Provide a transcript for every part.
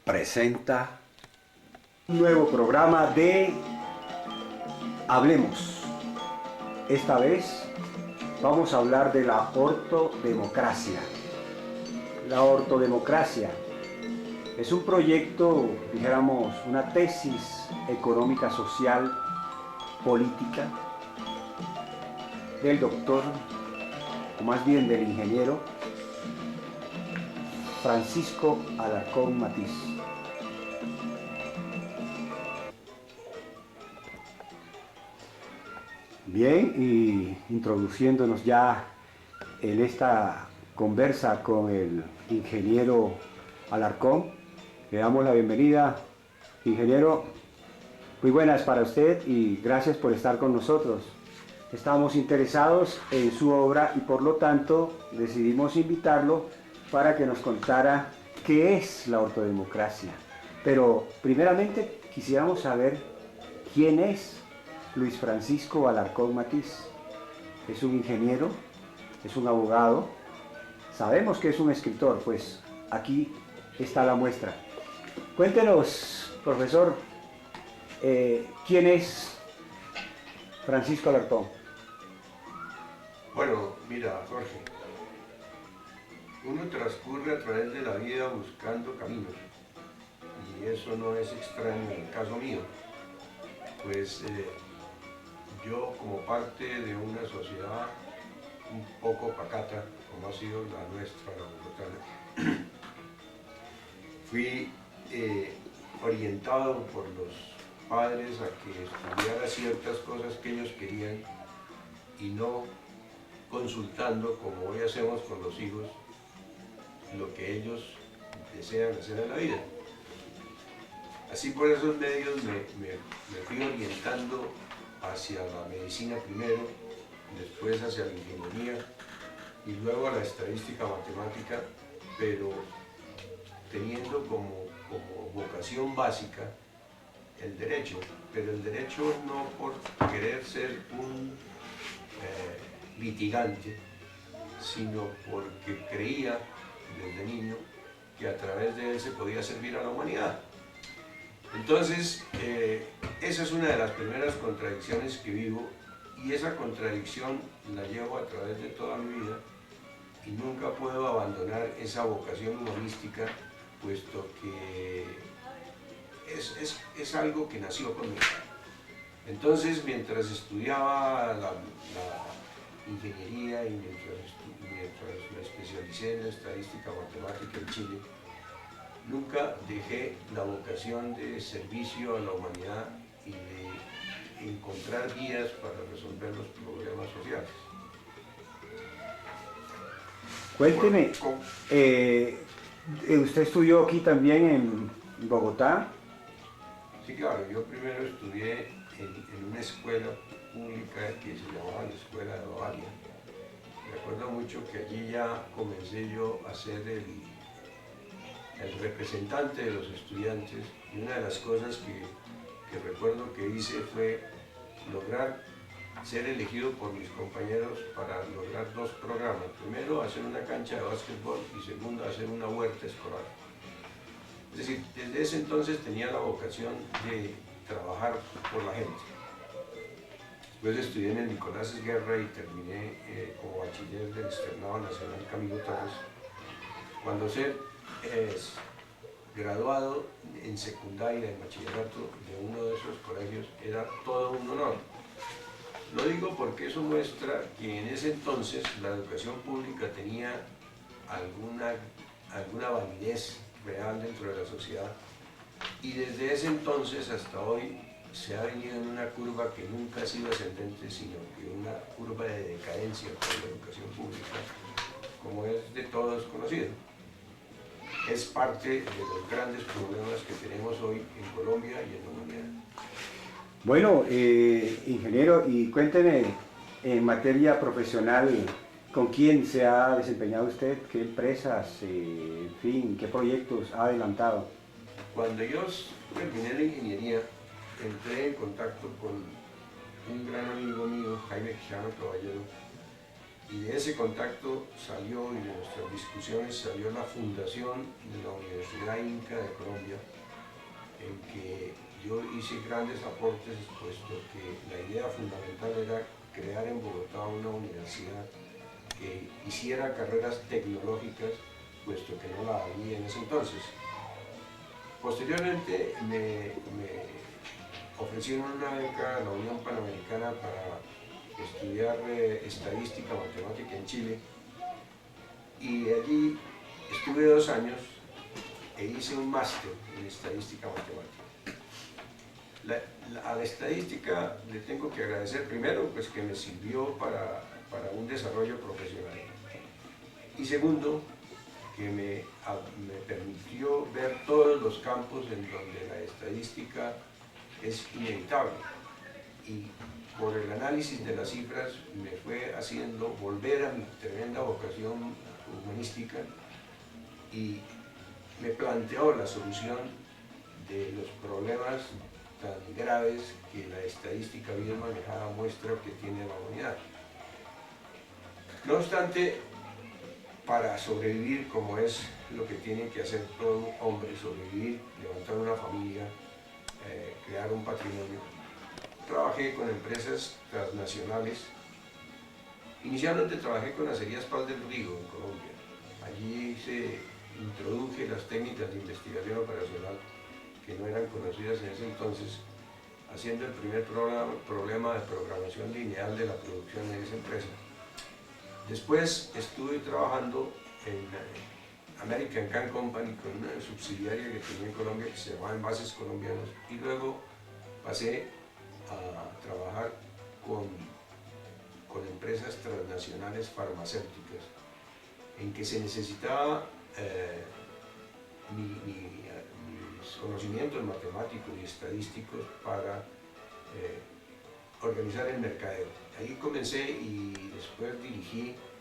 presenta un nuevo programa de Hablemos. Esta vez vamos a hablar de la ortodemocracia. La ortodemocracia es un proyecto, dijéramos, una tesis económica, social, política del doctor, o más bien del ingeniero, Francisco Alarcón Matiz. Bien, y introduciéndonos ya en esta conversa con el ingeniero Alarcón, le damos la bienvenida. Ingeniero, muy buenas para usted y gracias por estar con nosotros. Estamos interesados en su obra y por lo tanto decidimos invitarlo para que nos contara qué es la ortodemocracia. Pero primeramente quisiéramos saber quién es Luis Francisco Alarcón Matiz. Es un ingeniero, es un abogado, sabemos que es un escritor, pues aquí está la muestra. Cuéntenos, profesor, ¿quién es Francisco Alarcón? Bueno, mira, Jorge, uno transcurre a través de la vida buscando caminos, y eso no es extraño en el caso mío, pues yo, como parte de una sociedad un poco pacata, como ha sido la nuestra, la bogotana, fui orientado por los padres a que estudiara ciertas cosas que ellos querían y no consultando, como hoy hacemos con los hijos, lo que ellos desean hacer en la vida. Así, por esos medios me fui orientando hacia la medicina primero, después hacia la ingeniería y luego a la estadística matemática, pero teniendo como vocación básica el derecho, pero el derecho no por querer ser un litigante, sino porque creía desde niño que a través de él se podía servir a la humanidad. Entonces, esa es una de las primeras contradicciones que vivo, y esa contradicción la llevo a través de toda mi vida y nunca puedo abandonar esa vocación humanística, puesto que es algo que nació conmigo. Entonces, mientras estudiaba la ingeniería y mientras me especialicé en estadística matemática en Chile, nunca dejé la vocación de servicio a la humanidad y de encontrar vías para resolver los problemas sociales. Cuénteme, usted estudió aquí también en Bogotá. Sí, claro, yo primero estudié en una escuela pública que se llamaba la Escuela de Bavaria. Recuerdo mucho que allí ya comencé yo a ser el representante de los estudiantes, y una de las cosas que recuerdo que hice fue lograr ser elegido por mis compañeros para lograr dos programas. Primero, hacer una cancha de básquetbol, y segundo, hacer una huerta escolar. Es decir, desde ese entonces tenía la vocación de trabajar por la gente. Después estudié en el Nicolás Esguerra y terminé como bachiller del Externado Nacional Camilo Torres. Cuando es graduado en secundaria, en bachillerato de uno de esos colegios, era todo un honor. Lo digo porque eso muestra que en ese entonces la educación pública tenía alguna validez real dentro de la sociedad, y desde ese entonces hasta hoy se ha venido en una curva que nunca ha sido ascendente, sino que una curva de decadencia por la educación pública, como es de todos conocido. Es parte de los grandes problemas que tenemos hoy en Colombia y en la humanidad. Bueno, ingeniero, y cuénteme, en materia profesional, ¿con quién se ha desempeñado usted? ¿Qué empresas, en fin, qué proyectos ha adelantado? Cuando yo terminé la ingeniería, entré en contacto con un gran amigo mío, Jaime Quijano Caballero, Y de ese contacto salió, y de nuestras discusiones salió la fundación de la Universidad Inca de Colombia, en que yo hice grandes aportes, puesto que la idea fundamental era crear en Bogotá una universidad que hiciera carreras tecnológicas, puesto que no la había en ese entonces. Posteriormente me ofrecieron una beca a la Unión Panamericana para estudiar estadística matemática en Chile, y allí estuve 2 años e hice un máster en estadística matemática. A la estadística le tengo que agradecer primero pues, que me sirvió para un desarrollo profesional, y segundo, que me permitió ver todos los campos en donde la estadística es inevitable, y por el análisis de las cifras me fue haciendo volver a mi tremenda vocación humanística, y me planteó la solución de los problemas tan graves que la estadística bien manejada muestra que tiene la humanidad. No obstante, para sobrevivir, como es lo que tiene que hacer todo hombre, sobrevivir, levantar una familia, crear un patrimonio, trabajé con empresas transnacionales. Inicialmente trabajé con Acerías Paz del Río en Colombia. Allí introduje las técnicas de investigación operacional que no eran conocidas en ese entonces, haciendo el primer problema de programación lineal de la producción de esa empresa. Después estuve trabajando en American Can Company, con una subsidiaria que tenía en Colombia que se llamaba Envases Colombianos, y luego pasé a trabajar con empresas transnacionales farmacéuticas, en que se necesitaba mis conocimientos matemáticos y estadísticos para organizar el mercadeo. Ahí comencé, y después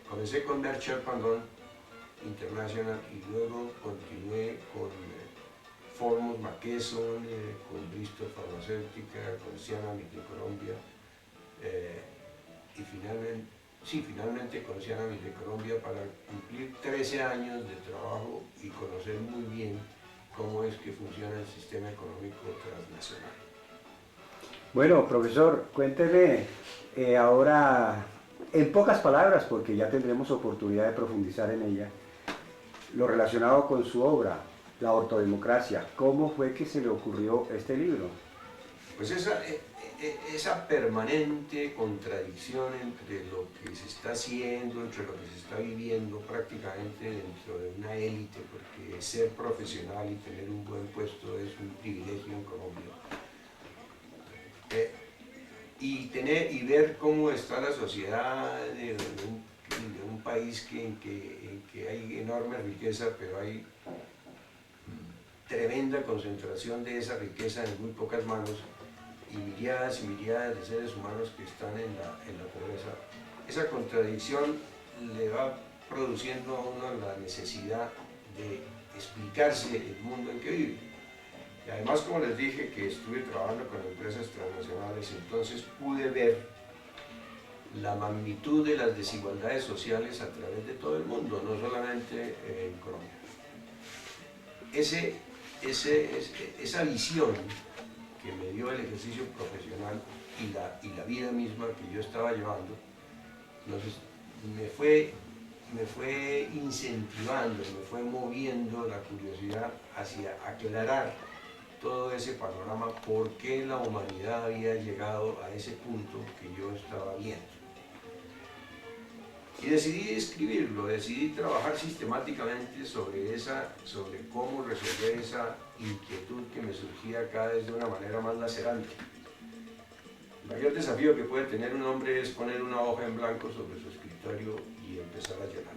comencé con Merck Sharp & Dohme International, y luego continué con Formos McKesson, con Bristol Farmacéutica, con Cianamid de Colombia, y finalmente con Cianamid de Colombia, para cumplir 13 años de trabajo y conocer muy bien cómo es que funciona el sistema económico transnacional. Bueno, profesor, cuénteme ahora, en pocas palabras, porque ya tendremos oportunidad de profundizar en ella, lo relacionado con su obra, La Ortodemocracia. ¿Cómo fue que se le ocurrió este libro? Pues esa permanente contradicción entre lo que se está haciendo, entre lo que se está viviendo prácticamente dentro de una élite, porque ser profesional y tener un buen puesto es un privilegio en Colombia. Y ver cómo está la sociedad de un país en que hay enorme riqueza, pero hay tremenda concentración de esa riqueza en muy pocas manos, y miríadas de seres humanos que están en la pobreza. Esa contradicción le va produciendo a uno la necesidad de explicarse el mundo en que vive. Y además, como les dije, que estuve trabajando con empresas transnacionales, entonces pude ver la magnitud de las desigualdades sociales a través de todo el mundo, no solamente en Colombia. Esa visión que me dio el ejercicio profesional y la vida misma que yo estaba llevando, me fue incentivando, me fue moviendo la curiosidad hacia aclarar todo ese panorama, por qué la humanidad había llegado a ese punto que yo estaba viendo. Y decidí escribirlo, decidí trabajar sistemáticamente sobre cómo resolver esa inquietud que me surgía cada vez de una manera más lacerante. El mayor desafío que puede tener un hombre es poner una hoja en blanco sobre su escritorio y empezar a llenar.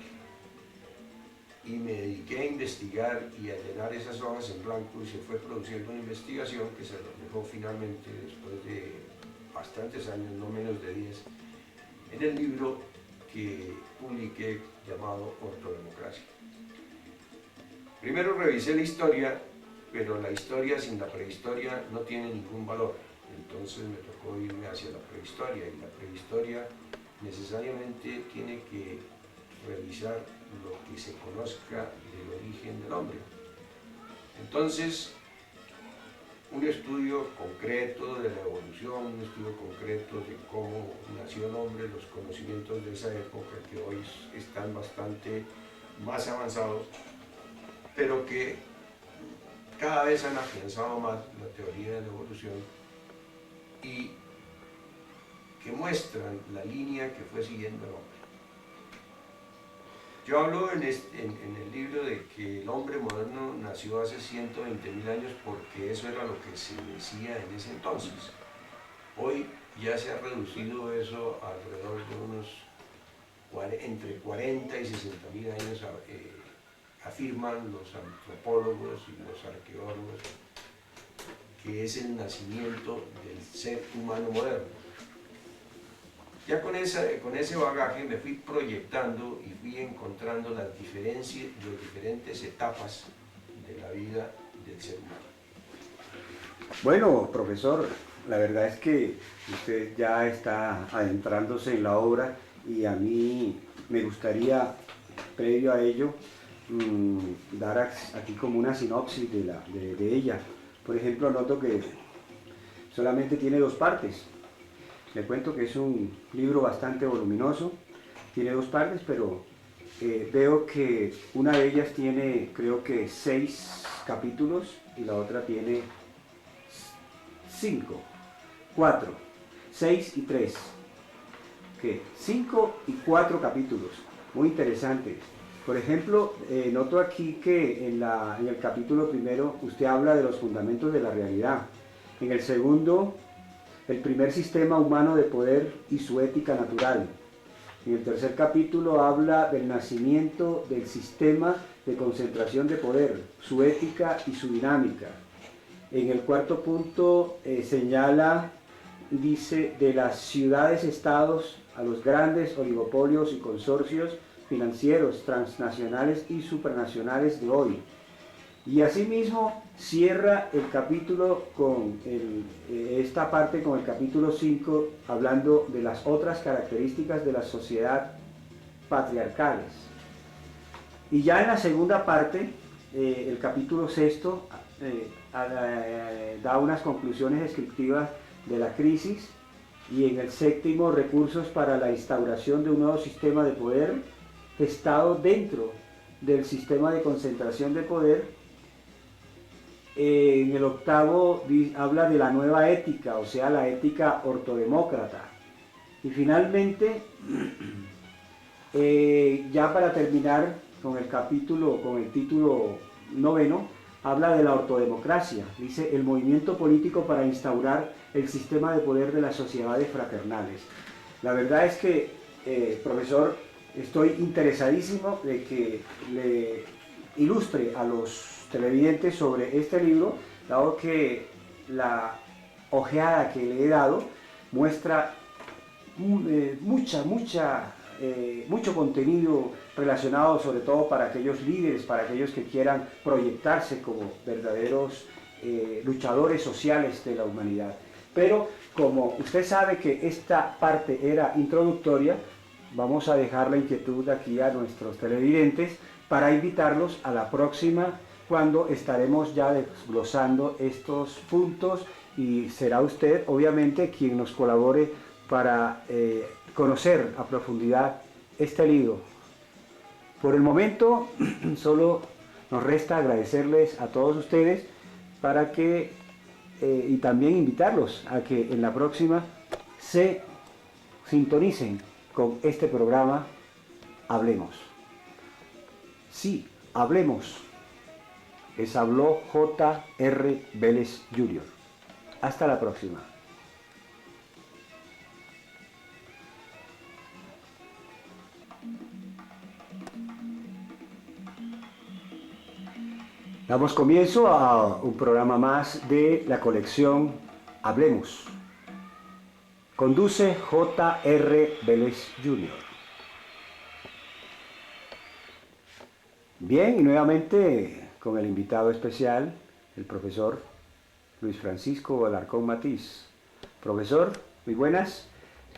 Y me dediqué a investigar y a llenar esas hojas en blanco, y se fue produciendo una investigación que se reflejó finalmente, después de bastantes años, no menos de 10, en el libro que publiqué llamado Ortodemocracia. Primero revisé la historia, pero la historia sin la prehistoria no tiene ningún valor. Entonces me tocó irme hacia la prehistoria, y la prehistoria necesariamente tiene que revisar lo que se conozca del origen del hombre. Entonces, un estudio concreto de la evolución, un estudio concreto de cómo nació el hombre, los conocimientos de esa época que hoy están bastante más avanzados, pero que cada vez han afianzado más la teoría de la evolución y que muestran la línea que fue siguiendo el hombre. Yo hablo en el libro de que el hombre moderno nació hace 120.000 años porque eso era lo que se decía en ese entonces. Hoy ya se ha reducido eso alrededor de unos entre 40 y 60.000 años, afirman los antropólogos y los arqueólogos, que es el nacimiento del ser humano moderno. Ya con ese bagaje me fui proyectando y fui encontrando las diferentes etapas de la vida del ser humano. Bueno, profesor, la verdad es que usted ya está adentrándose en la obra y a mí me gustaría, previo a ello, dar aquí como una sinopsis de ella. Por ejemplo, noto que solamente tiene 2 partes. Le cuento que es un libro bastante voluminoso, tiene 2 partes, pero veo que una de ellas tiene, creo que 6 capítulos y la otra tiene 5, 4, 6 y 3. ¿Qué? 5 y 4 capítulos, muy interesantes. Por ejemplo, noto aquí que en el capítulo primero usted habla de los fundamentos de la realidad. En el segundo, el primer sistema humano de poder y su ética natural. En el tercer capítulo habla del nacimiento del sistema de concentración de poder, su ética y su dinámica. En el cuarto punto señala, dice, de las ciudades-estados a los grandes oligopolios y consorcios financieros, transnacionales y supranacionales de hoy. Y asimismo cierra el capítulo con esta parte con el capítulo 5, hablando de las otras características de la sociedad patriarcales. Y ya en la segunda parte, el capítulo 6 da unas conclusiones descriptivas de la crisis, y en el séptimo, recursos para la instauración de un nuevo sistema de poder, Estado dentro del sistema de concentración de poder. En el octavo habla de la nueva ética, o sea, la ética ortodemócrata. Y finalmente, ya para terminar con el título noveno, habla de la ortodemocracia. Dice, el movimiento político para instaurar el sistema de poder de las sociedades fraternales. La verdad es que, profesor, estoy interesadísimo de que le ilustre a los televidentes sobre este libro, dado que la ojeada que le he dado muestra mucho contenido relacionado sobre todo para aquellos líderes, para aquellos que quieran proyectarse como verdaderos luchadores sociales de la humanidad. Pero como usted sabe que esta parte era introductoria, vamos a dejar la inquietud aquí a nuestros televidentes para invitarlos a la próxima, cuando estaremos ya desglosando estos puntos, y será usted obviamente quien nos colabore para conocer a profundidad este libro. Por el momento solo nos resta agradecerles a todos ustedes para que y también invitarlos a que en la próxima se sintonicen con este programa Hablemos. Sí, hablemos. Les habló J.R. Vélez Jr. Hasta la próxima. Damos comienzo a un programa más de la colección Hablemos. Conduce J.R. Vélez Jr. Bien, y nuevamente con el invitado especial, el profesor Luis Francisco Alarcón Matiz. Profesor, muy buenas.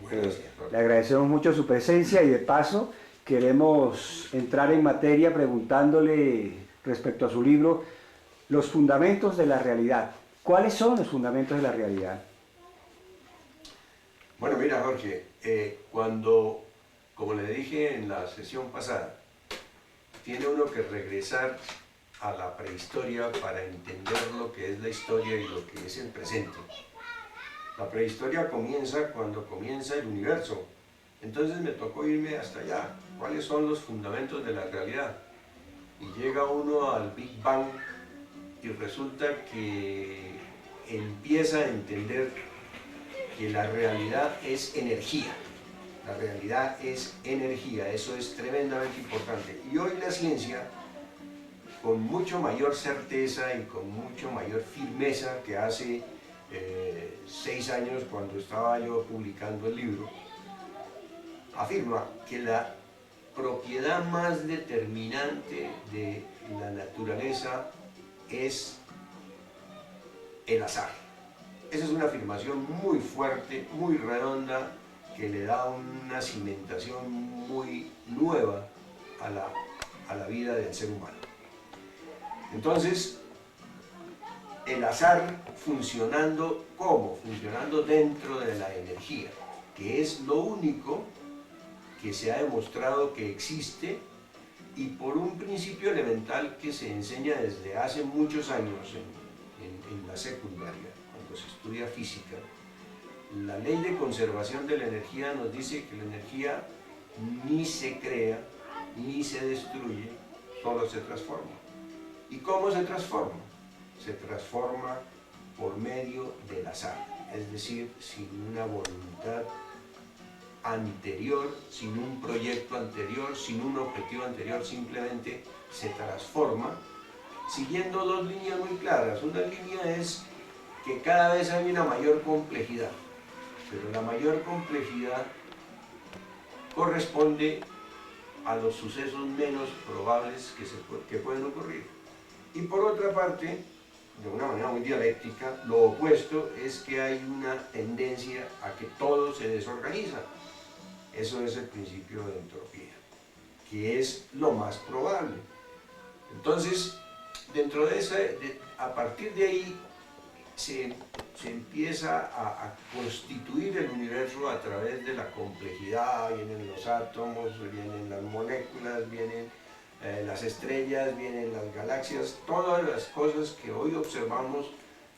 Gracias, Le agradecemos mucho su presencia y de paso queremos entrar en materia preguntándole respecto a su libro Los fundamentos de la realidad. ¿Cuáles son los fundamentos de la realidad? Bueno, mira, Jorge, como le dije en la sesión pasada, tiene uno que regresar a la prehistoria para entender lo que es la historia y lo que es el presente. La prehistoria comienza cuando comienza el universo. Entonces me tocó irme hasta allá. ¿Cuáles son los fundamentos de la realidad? Y llega uno al Big Bang y resulta que empieza a entender que la realidad es energía. La realidad es energía, eso es tremendamente importante. Y hoy la ciencia, con mucho mayor certeza y con mucho mayor firmeza que hace 6 años cuando estaba yo publicando el libro, afirma que la propiedad más determinante de la naturaleza es el azar. Esa es una afirmación muy fuerte, muy redonda, que le da una cimentación muy nueva a la vida del ser humano. Entonces, el azar funcionando ¿cómo? Funcionando dentro de la energía, que es lo único que se ha demostrado que existe y por un principio elemental que se enseña desde hace muchos años en la secundaria, cuando se estudia física. La ley de conservación de la energía nos dice que la energía ni se crea ni se destruye, solo se transforma. ¿Y cómo se transforma? Se transforma por medio del azar, es decir, sin una voluntad anterior, sin un proyecto anterior, sin un objetivo anterior, simplemente se transforma siguiendo dos líneas muy claras. Una línea es que cada vez hay una mayor complejidad, pero la mayor complejidad corresponde a los sucesos menos probables que pueden ocurrir. Y por otra parte, de una manera muy dialéctica, lo opuesto es que hay una tendencia a que todo se desorganiza. Eso es el principio de entropía, que es lo más probable. Entonces, dentro de a partir de ahí, se empieza a constituir el universo a través de la complejidad. Vienen los átomos, vienen las moléculas, vienen las estrellas, vienen las galaxias, todas las cosas que hoy observamos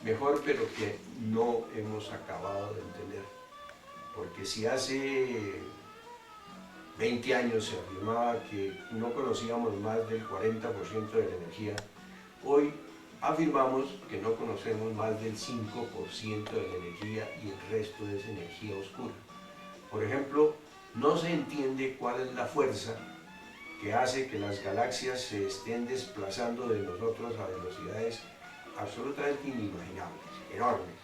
mejor, pero que no hemos acabado de entender. Porque si hace 20 años se afirmaba que no conocíamos más del 40% de la energía, hoy afirmamos que no conocemos más del 5% de la energía y el resto es energía oscura. Por ejemplo, no se entiende cuál es la fuerza que hace que las galaxias se estén desplazando de nosotros a velocidades absolutamente inimaginables, enormes.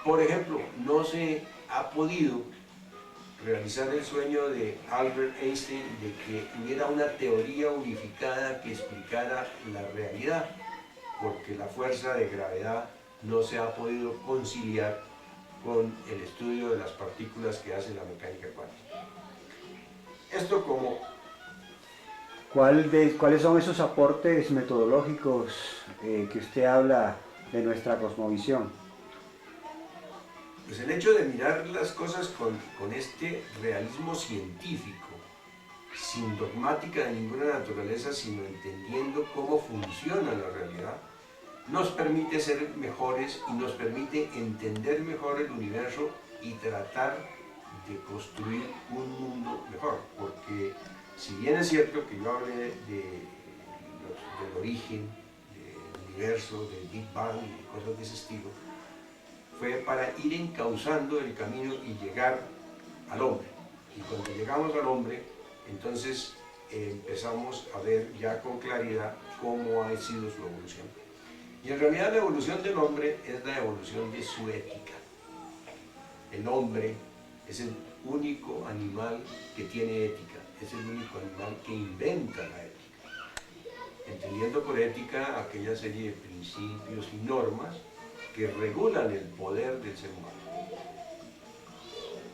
Por ejemplo, no se ha podido realizar el sueño de Albert Einstein de que hubiera una teoría unificada que explicara la realidad, porque la fuerza de gravedad no se ha podido conciliar con el estudio de las partículas que hace la mecánica cuántica. Esto como... ¿Cuáles son esos aportes metodológicos que usted habla de nuestra cosmovisión? Pues el hecho de mirar las cosas con este realismo científico, sin dogmática de ninguna naturaleza, sino entendiendo cómo funciona la realidad, nos permite ser mejores y nos permite entender mejor el universo y tratar de construir un mundo mejor. Porque si bien es cierto que yo hablé del origen del universo, del Big Bang y cosas de ese estilo, fue para ir encauzando el camino y llegar al hombre. Y cuando llegamos al hombre, entonces empezamos a ver ya con claridad cómo ha sido su evolución. Y en realidad la evolución del hombre es la evolución de su ética. El hombre es el único animal que tiene ética, es el único animal que inventa la ética. Entendiendo por ética aquella serie de principios y normas que regulan el poder del ser humano.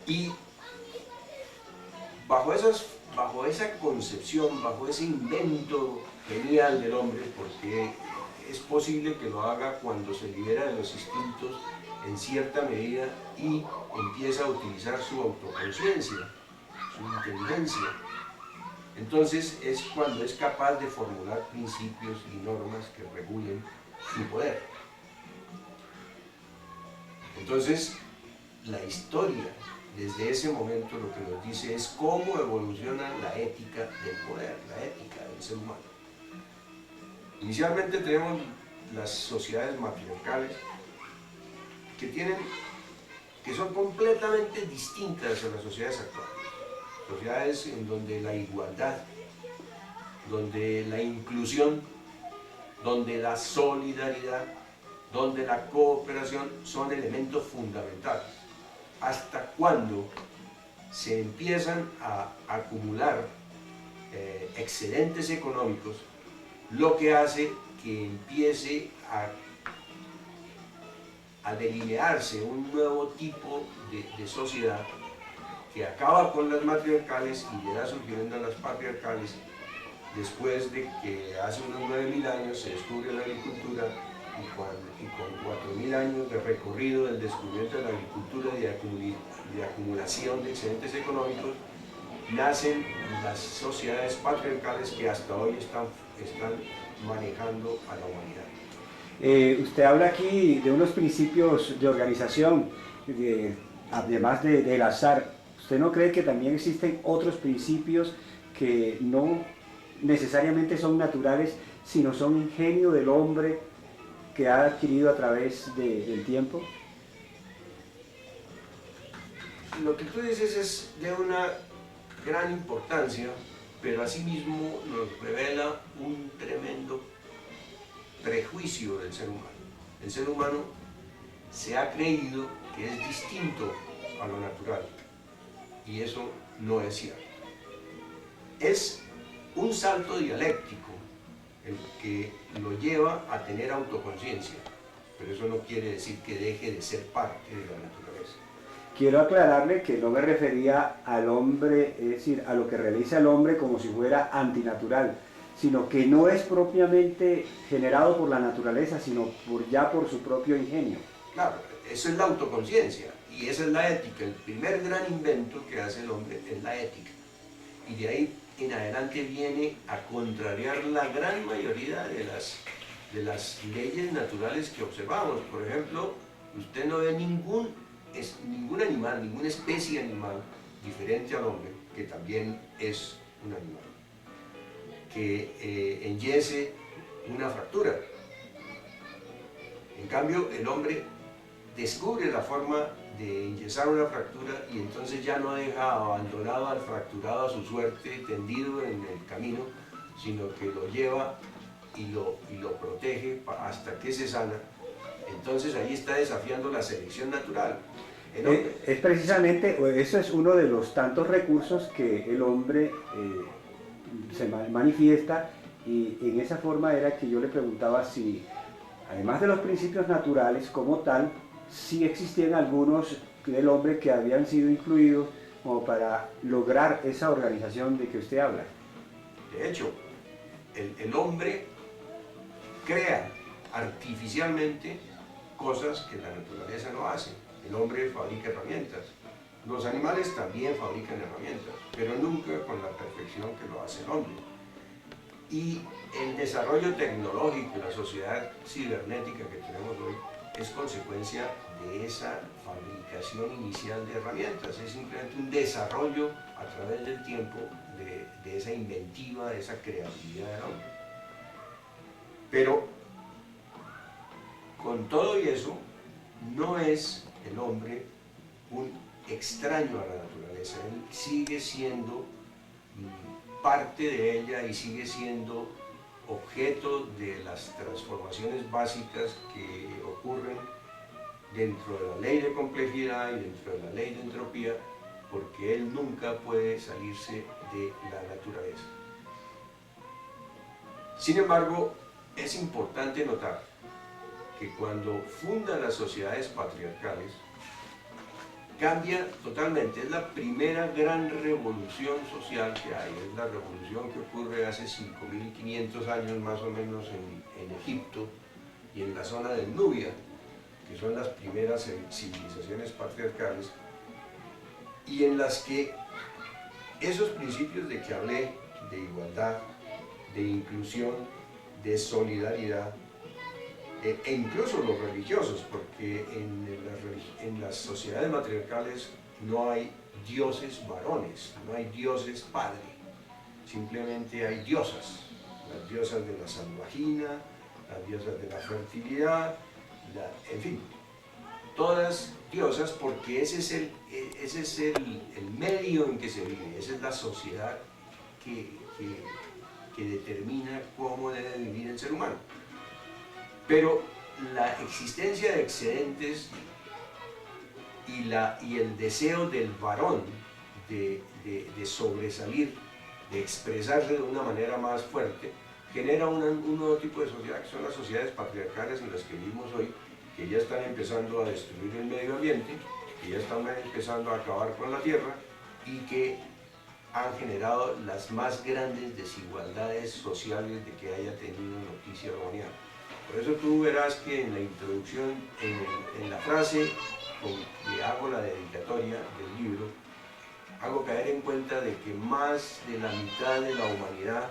Y bajo esa concepción, bajo ese invento genial del hombre, porque es posible que lo haga cuando se libera de los instintos en cierta medida y empieza a utilizar su autoconciencia, su inteligencia. Entonces es cuando es capaz de formular principios y normas que regulen su poder. Entonces, la historia, desde ese momento, lo que nos dice es cómo evoluciona la ética del poder, la ética del ser humano. Inicialmente tenemos las sociedades matriarcales que son completamente distintas a las sociedades actuales. Sociedades en donde la igualdad, donde la inclusión, donde la solidaridad, donde la cooperación son elementos fundamentales. Hasta cuando se empiezan a acumular excedentes económicos, lo que hace que empiece a delinearse un nuevo tipo de sociedad que acaba con las matriarcales y le da surgimiento a las patriarcales, después de que hace unos 9.000 años se descubre la agricultura y con 4.000 años de recorrido del descubrimiento de la agricultura y de acumulación de excedentes económicos, nacen las sociedades patriarcales que hasta hoy están manejando a la humanidad. Usted habla aquí de unos principios de organización, además del azar. ¿Usted no cree que también existen otros principios que no necesariamente son naturales, sino son ingenio del hombre que ha adquirido a través del tiempo? Lo que tú dices es de una gran importancia, pero asimismo nos revela un tremendo prejuicio del ser humano. El ser humano se ha creído que es distinto a lo natural, y eso no es cierto. Es un salto dialéctico el que lo lleva a tener autoconciencia, pero eso no quiere decir que deje de ser parte de la naturaleza. Quiero aclararle que no me refería al hombre, es decir, a lo que realiza el hombre como si fuera antinatural, sino que no es propiamente generado por la naturaleza, sino ya por su propio ingenio. Claro, eso es la autoconciencia y esa es la ética. El primer gran invento que hace el hombre es la ética. Y de ahí en adelante viene a contrariar la gran mayoría de las leyes naturales que observamos. Por ejemplo, usted no ve ningún animal, ninguna especie animal diferente al hombre, que también es un animal, que enyese una fractura. En cambio, el hombre descubre la forma de enyesar una fractura y entonces ya no deja abandonado al fracturado a su suerte, tendido en el camino, sino que lo lleva y lo protege hasta que se sana. Entonces ahí está desafiando la selección natural. Es precisamente, eso es uno de los tantos recursos que el hombre se manifiesta, y en esa forma era que yo le preguntaba si, además de los principios naturales como tal, sí existían algunos del hombre que habían sido incluidos como para lograr esa organización de que usted habla. De hecho, el hombre crea artificialmente cosas que la naturaleza no hace. El hombre fabrica herramientas. Los animales también fabrican herramientas, pero nunca con la perfección que lo hace el hombre. Y el desarrollo tecnológico y la sociedad cibernética que tenemos hoy es consecuencia de esa fabricación inicial de herramientas. Es simplemente un desarrollo a través del tiempo de esa inventiva, de esa creatividad del hombre. Pero con todo y eso, no es el hombre un extraño a la naturaleza. Él sigue siendo parte de ella y sigue siendo objeto de las transformaciones básicas que ocurren dentro de la ley de complejidad y dentro de la ley de entropía, porque él nunca puede salirse de la naturaleza. Sin embargo, es importante notar que cuando fundan las sociedades patriarcales, cambia totalmente. Es la primera gran revolución social que hay. Es la revolución que ocurre hace 5.500 años más o menos en Egipto y en la zona de Nubia, que son las primeras civilizaciones patriarcales, y en las que esos principios de que hablé, de igualdad, de inclusión, de solidaridad, e incluso los religiosos, porque en las sociedades matriarcales no hay dioses varones, no hay dioses padre, simplemente hay diosas, las diosas de la salvajina, las diosas de la fertilidad, en fin, todas diosas, porque ese es el medio en que se vive, esa es la sociedad que determina cómo debe vivir el ser humano. Pero la existencia de excedentes y el deseo del varón de sobresalir, de expresarse de una manera más fuerte, genera un nuevo tipo de sociedad, que son las sociedades patriarcales en las que vivimos hoy, que ya están empezando a destruir el medio ambiente, que ya están empezando a acabar con la tierra y que han generado las más grandes desigualdades sociales de que haya tenido noticia la humanidad. Por eso tú verás que en la introducción, en la frase con que hago la dedicatoria del libro, hago caer en cuenta de que más de la mitad de la humanidad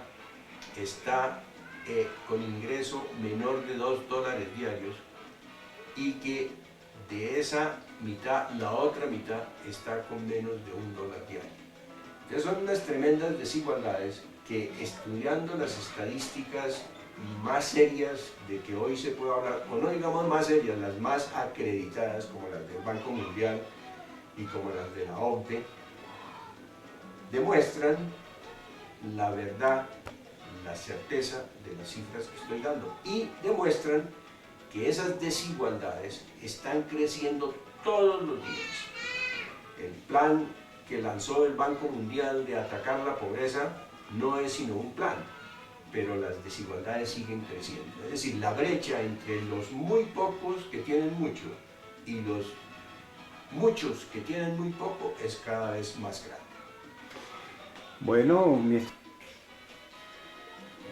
está con ingreso menor de $2 diarios y que de esa mitad, la otra mitad está con menos de $1 diario. Entonces son unas tremendas desigualdades que, estudiando las estadísticas más serias de que hoy se puede hablar, o no digamos más serias, las más acreditadas, como las del Banco Mundial y como las de la OCDE, demuestran la verdad, la certeza de las cifras que estoy dando y demuestran que esas desigualdades están creciendo todos los días. El plan que lanzó el Banco Mundial de atacar la pobreza no es sino un plan, pero las desigualdades siguen creciendo. Es decir, la brecha entre los muy pocos que tienen mucho y los muchos que tienen muy poco es cada vez más grande.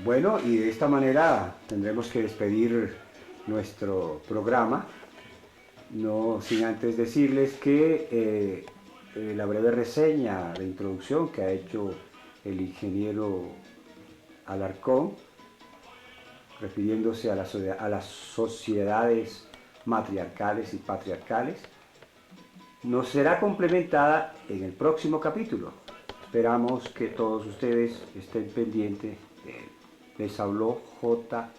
Bueno, y de esta manera tendremos que despedir nuestro programa, no sin antes decirles que la breve reseña de introducción que ha hecho el ingeniero Alarcón, refiriéndose a las sociedades matriarcales y patriarcales, nos será complementada en el próximo capítulo. Esperamos que todos ustedes estén pendientes de él. Les habló J.